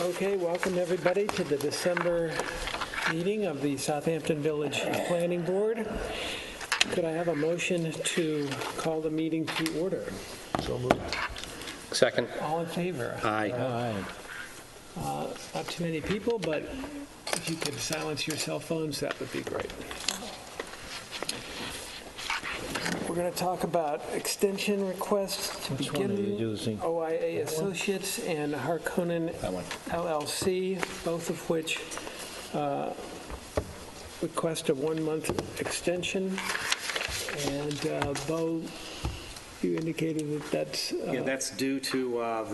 Okay, welcome everybody to the December meeting of the Southampton Village Planning Board. Could I have a motion to call the meeting to order? So moved. Second. All in favor? Aye. Not too many people, but if you could silence your cell phones, that would be great. We're going to talk about extension requests to Which one are you begin. using? OIA Associates and Harkonnen That one. LLC, both of which request a one-month extension. And Bo, you indicated that that's... Yeah, that's due to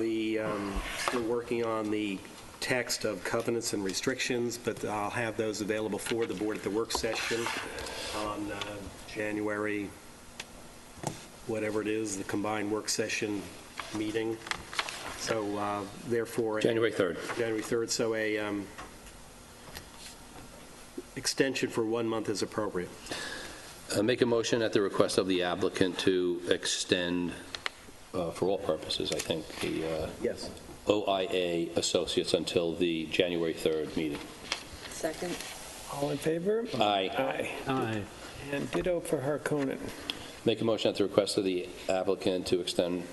still working on the text of covenants and restrictions, but I'll have those available for the board at the work session on January, whatever it is, the combined work session meeting. So therefore... January 3rd. January 3rd, so a extension for 1 month is appropriate. Make a motion at the request of the applicant to extend, for all purposes, I think, the Yes. OIA Associates until the January 3rd meeting. Second. All in favor? Aye. Aye. Aye. And ditto for Harkonnen. Make a motion at the request of the applicant to extend,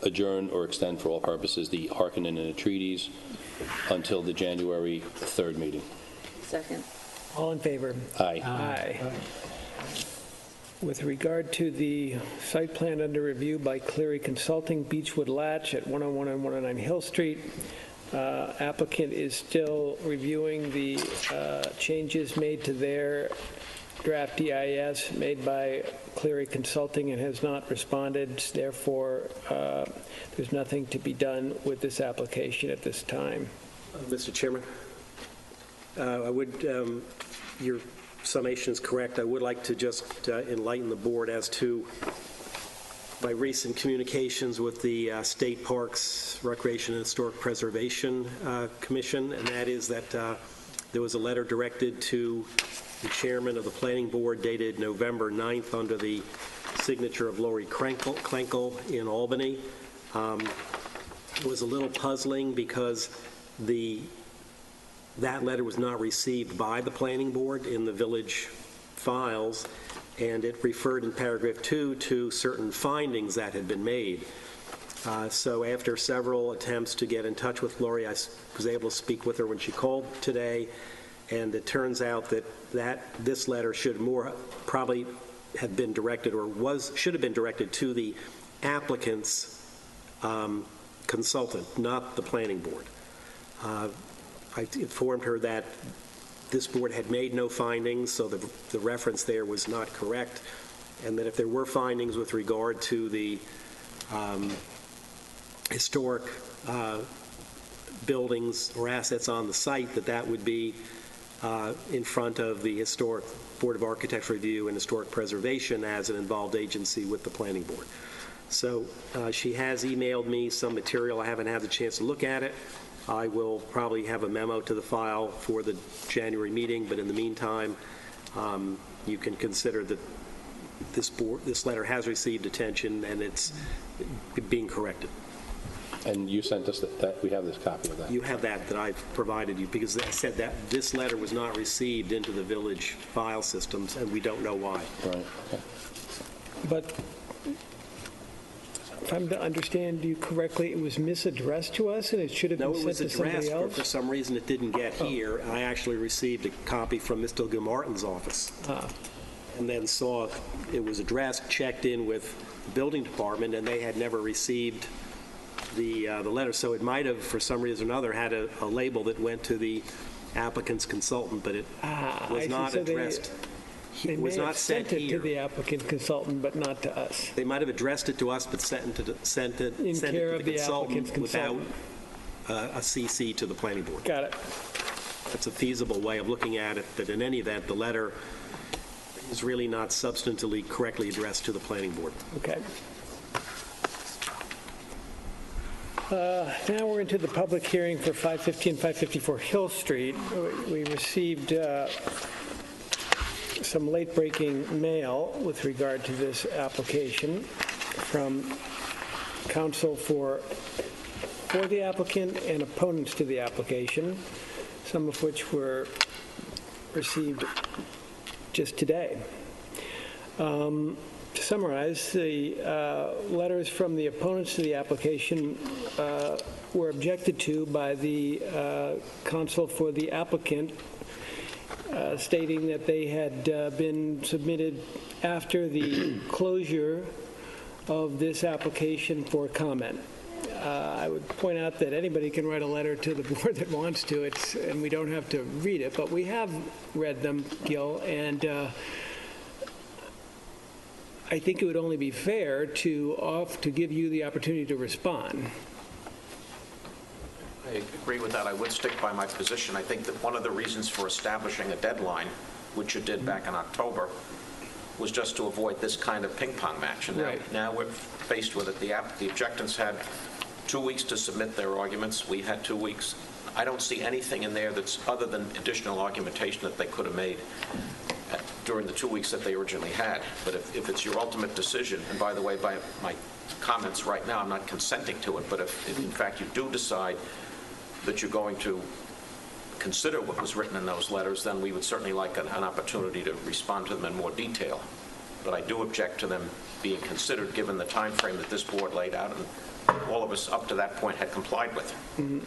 adjourn or extend for all purposes the Harkonnen and Atreides until the January 3rd meeting. Second. All in favor? Aye. Aye. With regard to the site plan under review by Cleary Consulting, Beechwood Latch at 101 and 109 Hill Street, applicant is still reviewing the changes made to their draft EIS made by Cleary Consulting and has not responded. Therefore, there's nothing to be done with this application at this time. Mr. Chairman, I would, your summation is correct. I would like to just enlighten the board as to my recent communications with the State Parks, Recreation and Historic Preservation Commission, and that is that there was a letter directed to the chairman of the planning board dated November 9th under the signature of Lori Krenkel in Albany. It was a little puzzling because that letter was not received by the planning board in the village files, and it referred in paragraph 2 to certain findings that had been made. So after several attempts to get in touch with Lori, I was able to speak with her when she called today, and it turns out that this letter should probably have been directed should have been directed to the applicant's consultant, not the planning board. I informed her that this board had made no findings, so the reference there was not correct, and that if there were findings with regard to the historic buildings or assets on the site, that would be in front of the Historic Board of Architecture Review and Historic Preservation as an involved agency with the planning board. So she has emailed me some material. I haven't had the chance to look at it. I will probably have a memo to the file for the January meeting, but in the meantime, you can consider that this letter has received attention and it's being corrected. And you sent us that we have this copy of that. You have that I've provided you, because I said that this letter was not received into the village file systems, and we don't know why. Right. Okay. But if I'm to understand you correctly, it was misaddressed to us and it should have been No, it was sent to somebody addressed, but else? for some reason it didn't get here. I actually received a copy from Mr. Gilmartin's office, and then saw it was addressed, checked in with the building department, and they had never received the letter. So it might have, for some reason or another, had a label that went to the applicant's consultant, but it was not addressed. They It was may not have sent sent it to here. the applicant consultant, but not to us. They might have addressed it to us, but sent it In care to of the the applicant's consultant without consultant. a CC to the planning board. Got it. That's a feasible way of looking at it, but in any event, the letter is really not substantively correctly addressed to the planning board. Okay. Now we're into the public hearing for 550 and 554 Hill Street. We received some late-breaking mail with regard to this application from counsel for for the applicant and opponents to the application, some of which were received just today. To summarize, the letters from the opponents to the application were objected to by the counsel for the applicant, stating that they had been submitted after the closure of this application for comment. I would point out that anybody can write a letter to the board that wants to, and we don't have to read it, but we have read them, Gil, and I think it would only be fair to give you the opportunity to respond. I agree with that. I would stick by my position. I think that one of the reasons for establishing a deadline, which you did back in October, was just to avoid this kind of ping-pong match. And Right. now we're faced with it. The objectants had 2 weeks to submit their arguments. We had 2 weeks. I don't see anything in there that's other than additional argumentation that they could have made during the 2 weeks that they originally had. But if it's your ultimate decision, and by the way, by my comments right now, I'm not consenting to it, but if in fact you do decide that you're going to consider what was written in those letters, then we would certainly like an opportunity to respond to them in more detail. But I do object to them being considered, given the time frame that this board laid out and all of us up to that point had complied with. Mm-hmm.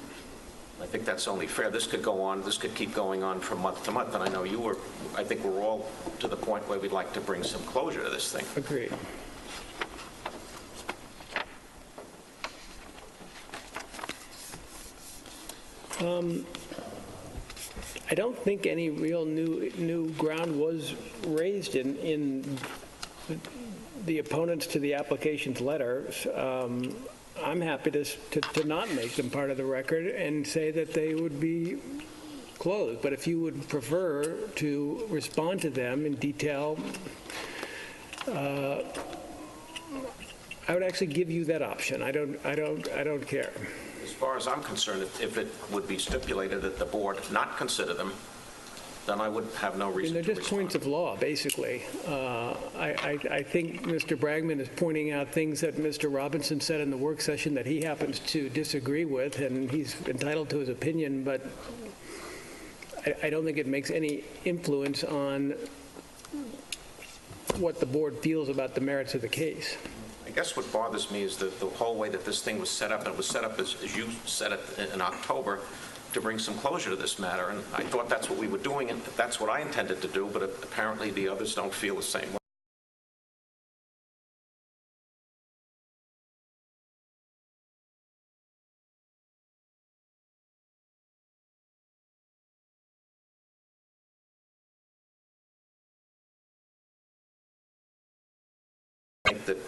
I think that's only fair. This could go on, this could keep going on from month to month, and I know I think we're all to the point where we'd like to bring some closure to this thing. Agreed. I don't think any real new ground was raised in the opponents to the application's letters. I'm happy to not make them part of the record and say that they would be closed. But if you would prefer to respond to them in detail, I would actually give you that option. I don't care. As far as I'm concerned, if it would be stipulated that the board not consider them, then I would have no reason to They're just respond. points of law, basically. I think Mr. Bragman is pointing out things that Mr. Robinson said in the work session that he happens to disagree with, and he's entitled to his opinion, but I don't think it makes any influence on what the board feels about the merits of the case. I guess what bothers me is the whole way that this thing was set up. And it was set up, as you said it, in October, to bring some closure to this matter. And I thought that's what we were doing, and that's what I intended to do, but apparently the others don't feel the same way. I think that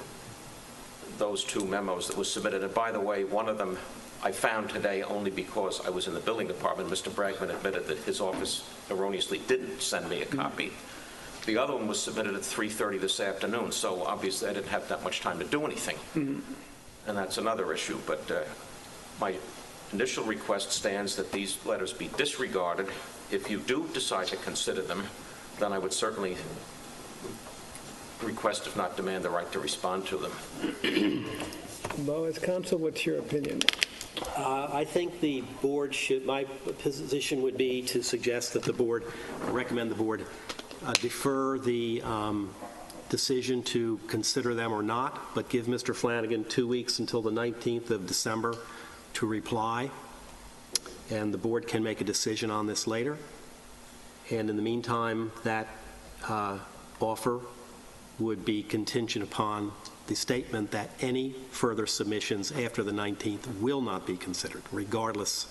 those two memos that were submitted, and by the way, one of them I found today only because I was in the building department. Mr. Bragman admitted that his office erroneously didn't send me a copy. The other one was submitted at 3:30 this afternoon, so obviously I didn't have that much time to do anything. And that's another issue, but my initial request stands that these letters be disregarded. If you do decide to consider them, then I would certainly request, if not demand, the right to respond to them. Bo, as counsel, what's your opinion? I think the board should, my position would be to suggest that the board, recommend the board defer the decision to consider them or not, but give Mr. Flanagan 2 weeks until the 19th of December to reply, and the board can make a decision on this later. And in the meantime, that offer would be contingent upon the statement that any further submissions after the 19th will not be considered, regardless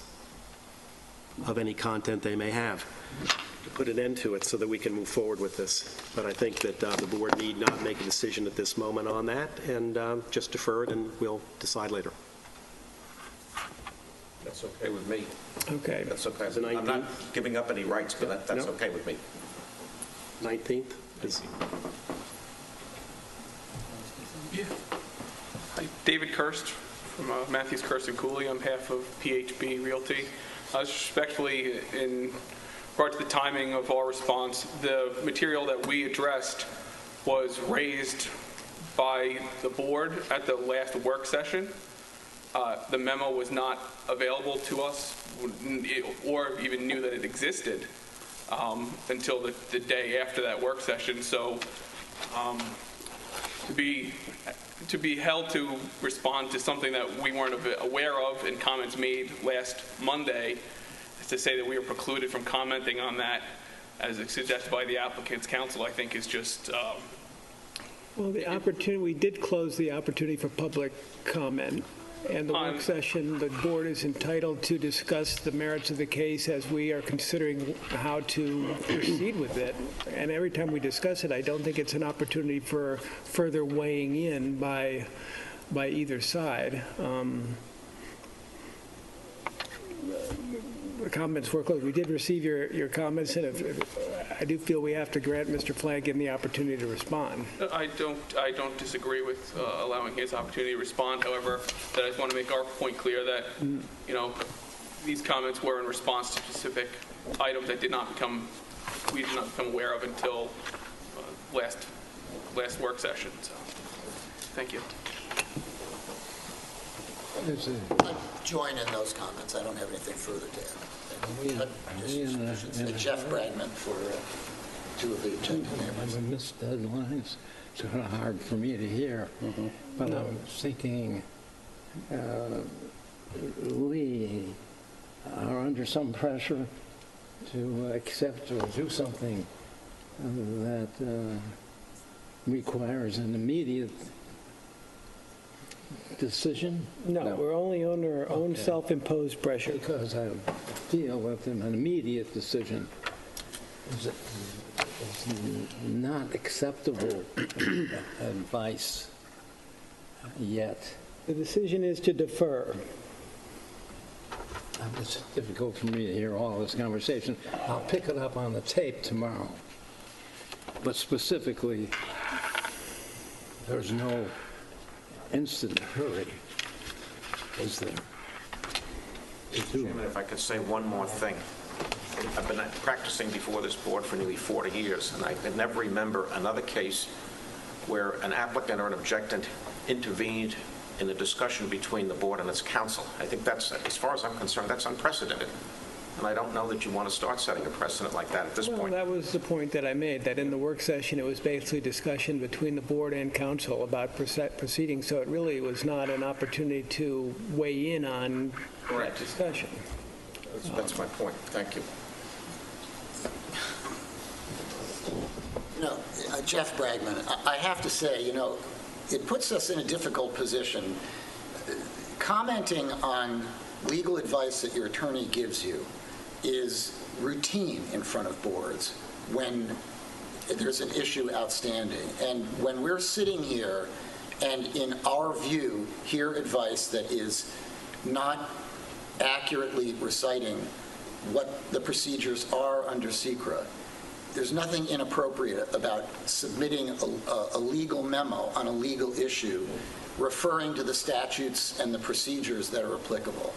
of any content they may have, to put an end to it so that we can move forward with this. But I think that the board need not make a decision at this moment on that, and just defer it, and we'll decide later. That's okay with me. Okay. That's okay. Is it I'm not 19th? giving up any rights, but that's No. okay with me. 19th? Is- Hi, David Kirst from Matthews, Kirst & Cooley on behalf of PHB Realty. Respectfully, in regard to the timing of our response, the material that we addressed was raised by the board at the last work session. the memo was not available to us or even knew that it existed until the day after that work session. So to be held to respond to something that we weren't aware of and comments made last Monday, to say that we are precluded from commenting on that as suggested by the applicant's counsel, I think is just... Well, the opportunity, we did close the opportunity for public comment, and the work session, the board is entitled to discuss the merits of the case as we are considering how to proceed with it. And every time we discuss it, I don't think it's an opportunity for further weighing in by either side. The comments were closed. We did receive your comments, and I do feel we have to grant Mr. Flanagan the opportunity to respond. I don't disagree with allowing his opportunity to respond. However, that I just want to make our point clear that, you know, these comments were in response to specific items that we did not become aware of until last work session. So, thank you. I join in those comments. I don't have anything further to add. I should say Jeff Bragman for two of the objective neighbors. I missed deadlines. It's kind of hard for me to hear. But I'm thinking we are under some pressure to accept or do something that requires an immediate decision. No, we're only under our own self-imposed pressure. Because I feel that an immediate decision is not acceptable advice yet. The decision is to defer. It's difficult for me to hear all this conversation. I'll pick it up on the tape tomorrow. But specifically, there's no instant hurry, is there? Chairman, if I could say one more thing. I've been practicing before this board for nearly 40 years, and I can never remember another case where an applicant or an objectant intervened in a discussion between the board and its counsel. I think that's, as far as I'm concerned, that's unprecedented. And I don't know that you want to start setting a precedent like that at this point. Well, that was the point that I made, that in the work session, it was basically discussion between the board and council about proceedings, so it really was not an opportunity to weigh in on that discussion. That's my point. Thank you. You know, Jeff Bragman, I have to say, you know, it puts us in a difficult position. Commenting on legal advice that your attorney gives you is routine in front of boards when there's an issue outstanding. And when we're sitting here and, in our view, hear advice that is not accurately reciting what the procedures are under SECRA, there's nothing inappropriate about submitting a legal memo on a legal issue referring to the statutes and the procedures that are applicable.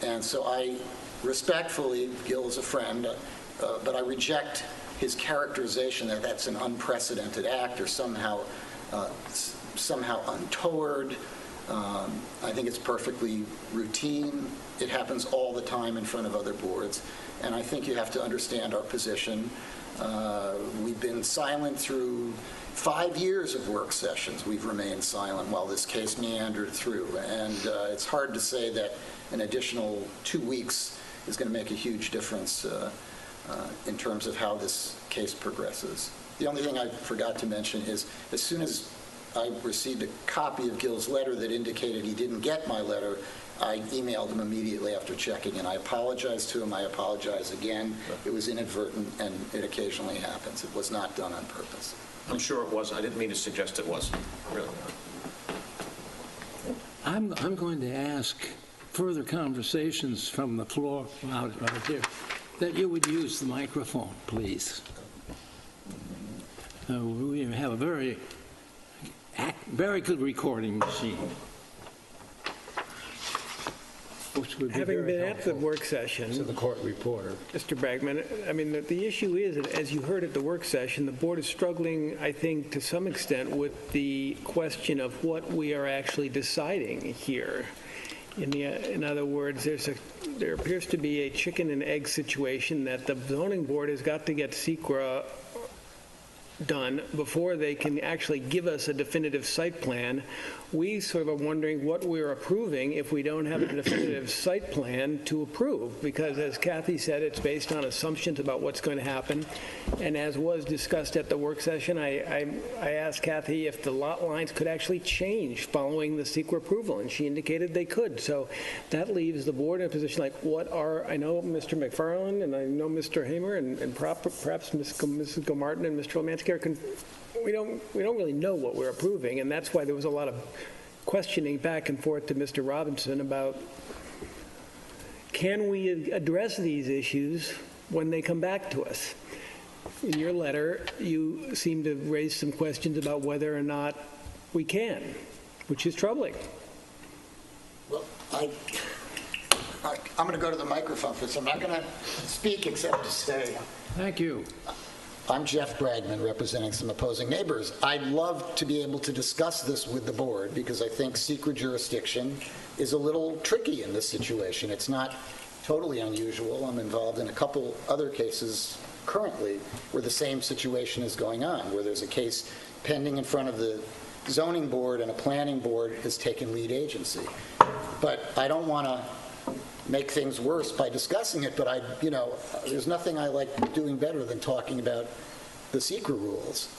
And so I respectfully, Gil is a friend, but I reject his characterization that that's an unprecedented act or somehow untoward. I think it's perfectly routine. It happens all the time in front of other boards. And I think you have to understand our position. We've been silent through 5 years of work sessions. We've remained silent while this case meandered through. And it's hard to say that an additional 2 weeks is going to make a huge difference in terms of how this case progresses. The only thing I forgot to mention is as soon as I received a copy of Gil's letter that indicated he didn't get my letter, I emailed him immediately after checking, and I apologized to him. I apologize again. It was inadvertent, and it occasionally happens. It was not done on purpose. I'm sure it was. I didn't mean to suggest it was. Really. I'm going to ask further conversations from the floor out here that you would use the microphone, please. We have a very good recording machine. Which would be Having been very at the helpful work session, to the court reporter. Mr. Bragman, I mean, the issue is, that as you heard at the work session, the board is struggling, I think, to some extent with the question of what we are actually deciding here. In other words, there appears to be a chicken and egg situation that the zoning board has got to get SECRA done before they can actually give us a definitive site plan. We sort of are wondering what we're approving if we don't have a definitive site plan to approve, because as Kathy said, it's based on assumptions about what's going to happen. And as was discussed at the work session, I asked Kathy if the lot lines could actually change following the SECRA approval, and she indicated they could. So that leaves the board in a position like, I know Mr. McFarland and I know Mr. Hamer and perhaps Mrs. Gomartin and Mr. Lemansky we don't really know what we're approving, and that's why there was a lot of questioning back and forth to Mr. Robinson about, can we address these issues when they come back to us? In your letter, you seem to raise some questions about whether or not we can, which is troubling. Well, I'm going to go to the microphone for this. I'm not going to speak except to say, Thank you. I'm Jeff Bragman, representing some opposing neighbors. I'd love to be able to discuss this with the board because I think secret jurisdiction is a little tricky in this situation. It's not totally unusual. I'm involved in a couple other cases currently where the same situation is going on, where there's a case pending in front of the zoning board and a planning board has taken lead agency. But I don't want to make things worse by discussing it, but there's nothing I like doing better than talking about the SECRA rules.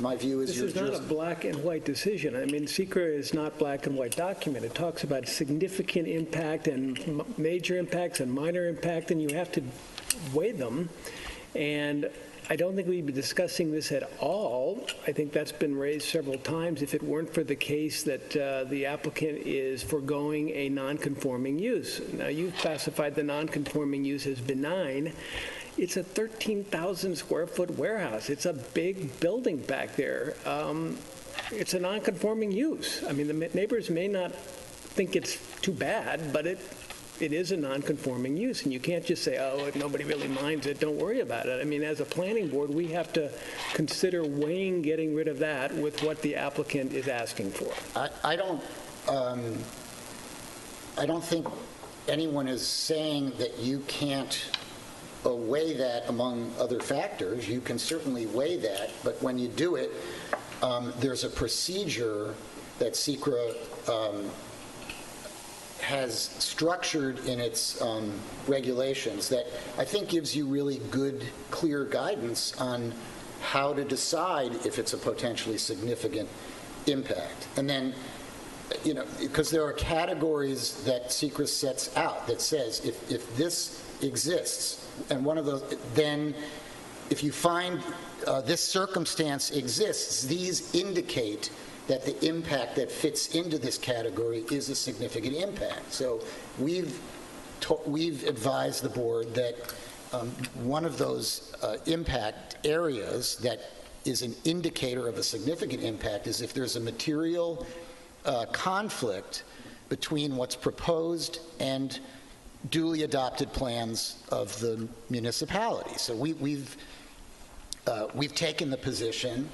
My view is this is not a black and white decision. I mean, SECRA is not black and white document. It talks about significant impact and major impacts and minor impact, and you have to weigh them. And I don't think we'd be discussing this at all. I think that's been raised several times if it weren't for the case that the applicant is foregoing a non-conforming use. Now, you've classified the non-conforming use as benign. It's a 13,000 square foot warehouse. It's a big building back there. It's a non-conforming use. I mean, the neighbors may not think it's too bad, but it is a non-conforming use, and you can't just say, oh, if nobody really minds it, don't worry about it. I mean, as a planning board, we have to consider weighing getting rid of that with what the applicant is asking for. I don't think anyone is saying that you can't weigh that among other factors. You can certainly weigh that, but when you do it, there's a procedure that SECRA has structured in its regulations that I think gives you really good, clear guidance on how to decide if it's a potentially significant impact. And then, because there are categories that SECRA sets out that says if this exists, and one of those, then if you find this circumstance exists, these indicate that the impact that fits into this category is a significant impact. So we've advised the board that one of those impact areas that is an indicator of a significant impact is if there's a material conflict between what's proposed and duly adopted plans of the municipality. So we've taken the position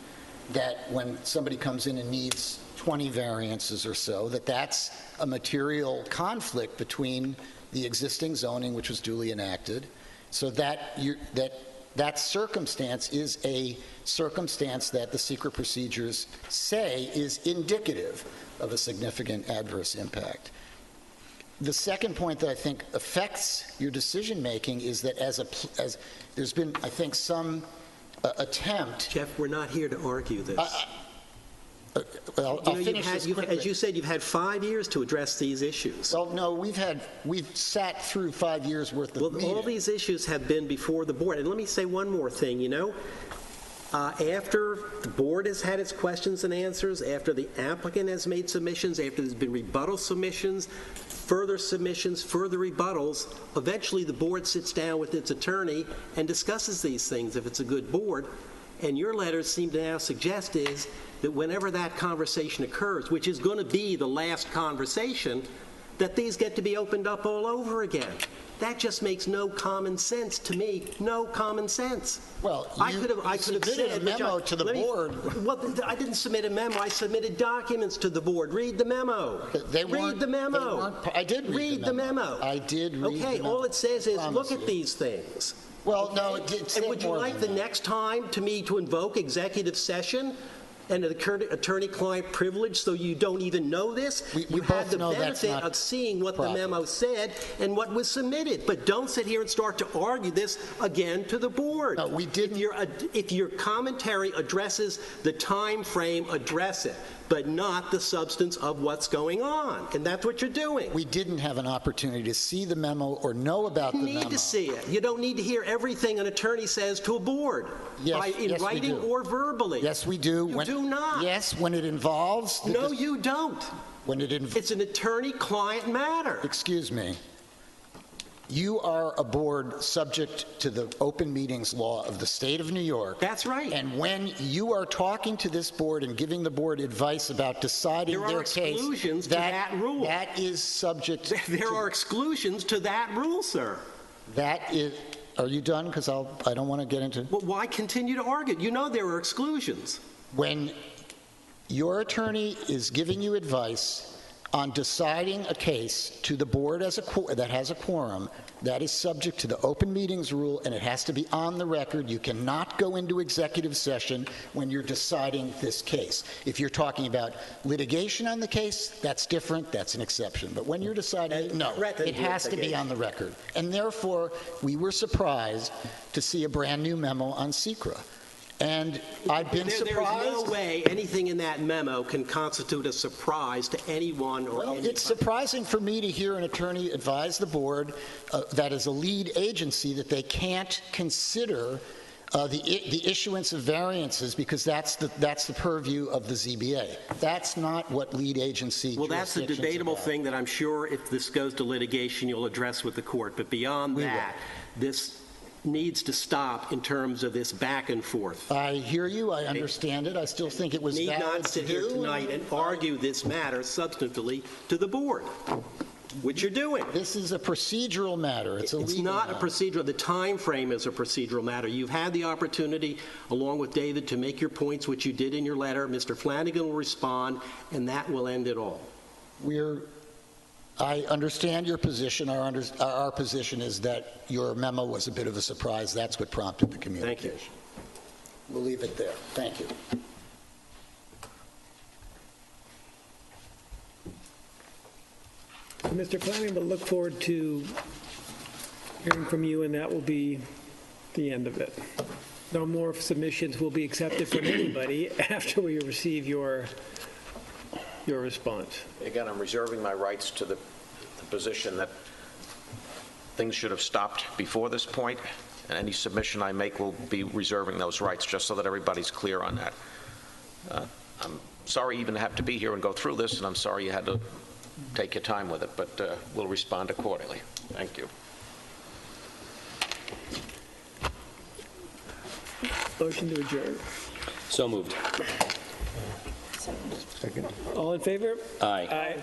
that when somebody comes in and needs 20 variances or so, that's a material conflict between the existing zoning, which was duly enacted, so that circumstance is a circumstance that the SECRA procedures say is indicative of a significant adverse impact. The second point that I think affects your decision-making is that as there's been, I think, some attempt. Jeff, we're not here to argue this. I'll finish this quickly. As you said, you've had 5 years to address these issues. Well, no, we've sat through 5 years worth of meetings. All these issues have been before the board. And let me say one more thing, after the board has had its questions and answers, after the applicant has made submissions, after there's been rebuttal submissions, further rebuttals, eventually the board sits down with its attorney and discusses these things if it's a good board. And your letters seem to now suggest is that whenever that conversation occurs, which is going to be the last conversation, that these get to be opened up all over again. That just makes no common sense to me, no common sense. Well, you submitted a memo to the board. Well, I didn't submit a memo, I submitted documents to the board. Read the memo. Read the memo. I did read the memo. I did read the memo. Okay, all it says is, look at these things. Well, no, it did say And would you more like than the that. next time to me to invoke executive session and an attorney-client privilege so you don't even know this? We You had both the know that's benefit not of seeing what the proper. memo said and what was submitted, but don't sit here and start to argue this again to the board. No, we didn't. If your commentary addresses the time frame, address it, but not the substance of what's going on, and that's what you're doing. We didn't have an opportunity to see the memo or know about the You memo. need to see it. You don't need to hear everything an attorney says to a board, Yes, in yes, we writing do. or verbally. Yes, we do. You do not. Yes, when it involves... No, you don't. When it involves... It's an attorney-client matter. Excuse me. You are a board subject to the open meetings law of the state of New York. That's right. And when you are talking to this board and giving the board advice about deciding There are their case... exclusions to that rule. That is subject... There are exclusions to that rule, sir. That is... Are you done? Because I don't want to get into... Well, why continue to argue? You know there are exclusions. When your attorney is giving you advice on deciding a case to the board that has a quorum, that is subject to the open meetings rule, and it has to be on the record. You cannot go into executive session when you're deciding this case. If you're talking about litigation on the case, that's different, that's an exception. But when you're deciding, no, it has to be on the record. And therefore, we were surprised to see a brand-new memo on SECRA. And I've been surprised. There's no way anything in that memo can constitute a surprise to anyone or Well, anybody. it's surprising for me to hear an attorney advise the board that is a lead agency that they can't consider the issuance of variances because that's the purview of the ZBA. That's not what lead agency Well, that's the jurisdiction's debatable about. thing that I'm sure if this goes to litigation, you'll address with the court. But beyond We will. that, this needs to stop in terms of this back and forth. I hear you. I understand it. I still think it was Need valid not to sit here do. tonight and argue this matter substantively to the board, which you're doing. This is a procedural matter. It's a It's legal not a matter. procedural, the time frame is a procedural matter. You've had the opportunity, along with David, to make your points, which you did in your letter. Mr. Flanagan will respond, and that will end it all. I understand your position. Our position is that your memo was a bit of a surprise. That's what prompted the communication. Thank you. We'll leave it there. Thank you. Mr. Flanagan, we'll look forward to hearing from you, and that will be the end of it. No more submissions will be accepted from anybody after we receive your response. Again, I'm reserving my rights to the position that things should have stopped before this point, and any submission I make will be reserving those rights, just so that everybody's clear on that. I'm sorry you even have to be here and go through this, and I'm sorry you had to take your time with it, but we'll respond accordingly. Thank you. Motion to adjourn. So moved. All in favor? Aye. Aye.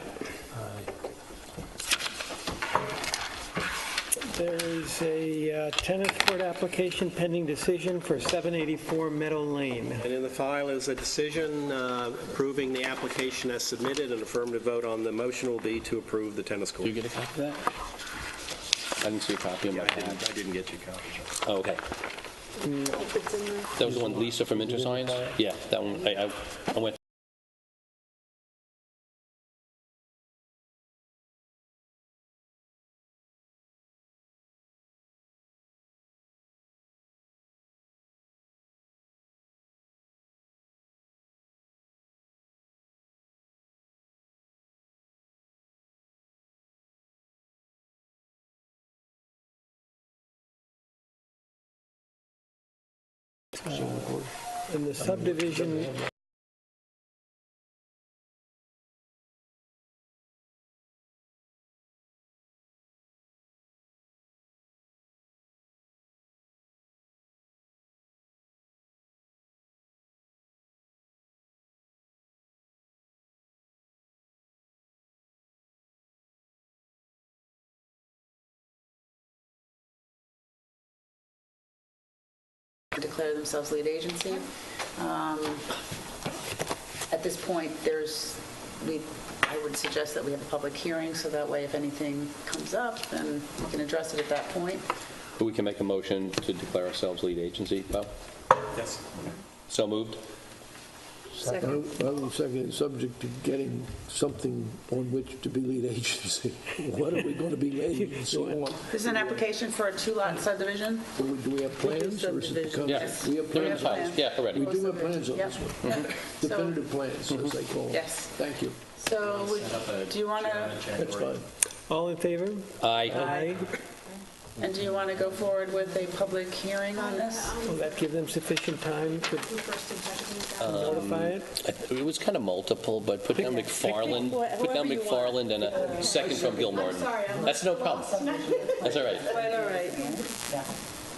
There's a tennis court application pending decision for 784 Meadow Lane. And in the file is a decision approving the application as submitted. An affirmative vote on the motion will be to approve the tennis court. Did you get a copy of that? I didn't see a copy in my hand. I didn't get your copy. Oh, okay. If it's in there. That was the one Lisa from InterScience? Yeah, that one. I went And the subdivision to declare themselves lead agency. At this point, I would suggest that we have a public hearing, so that way if anything comes up, then we can address it at that point. We can make a motion to declare ourselves lead agency, Bob? Yes. So moved? Second. I will second, subject to getting something on which to be lead agency. What are we going to be lead agency on? This is an application for a two-lot subdivision. Do we have plans, or is it because? Yes. We have They're in the plans. files. Yeah, already. We do have plans on Yep. this one. Yep. Definitive plans, as they call them. Yes. Thank you. So, do you want to, That's fine. All in favor? Aye. and do you want to go forward with a public hearing on this? Will that give them sufficient time to notify it? It was kind of multiple, but put down McFarland, put down McFarland and a second from Gilmore. That's no problem. That's all right. Quite all right.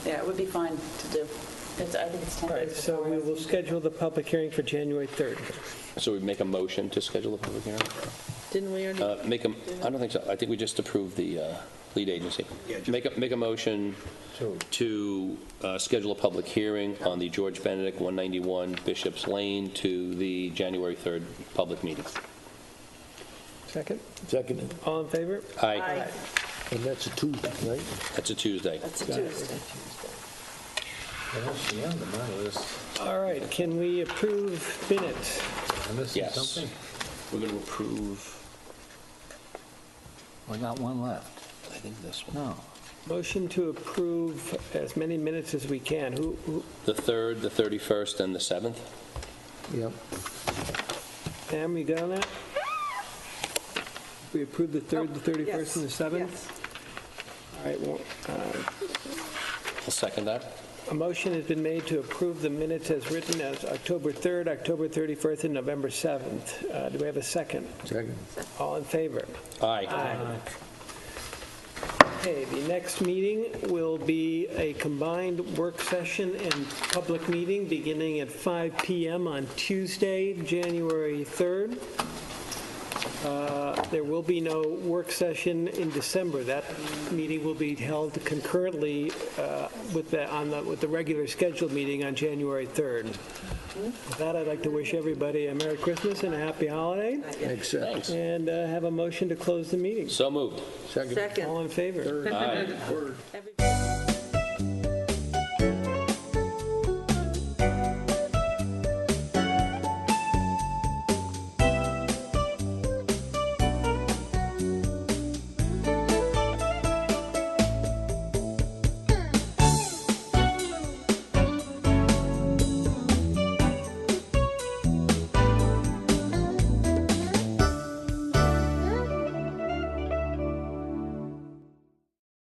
Yeah, it would be fine to do. I think it's 10 All right, days so before. we will schedule the public hearing for January 3rd. So we make a motion to schedule a public hearing? Didn't we already? I don't think so. I think we just approved the lead agency. Make a motion to schedule a public hearing on the George Benedict 191 Bishop's Lane to the January 3rd public meeting. Second? Seconded. All in favor? Aye. And that's a Tuesday, right? That's a Tuesday. That's a Tuesday. That's the end of my list. All right, can we approve minutes? I'm missing Yes. something? We're going to approve, We got one left. I think this one. No. Motion to approve as many minutes as we can. Who, The 3rd, the 31st, and the 7th? Yep. Pam, you got on that? We approved the 3rd, the 31st, and the 7th? Yes. All right, well, I'll second that. a motion has been made to approve the minutes as written as October 3rd, October 31st, and November 7th. Do we have a second? Second. All in favor? Aye. Okay, the next meeting will be a combined work session and public meeting beginning at 5 p.m. on Tuesday, January 3rd. There will be no work session in December. That meeting will be held concurrently with the regular scheduled meeting on January 3rd. With that, I'd like to wish everybody a Merry Christmas and a Happy Holiday, Except. and have a motion to close the meeting. So moved. Second. Second. All in favor? Aye. Everybody-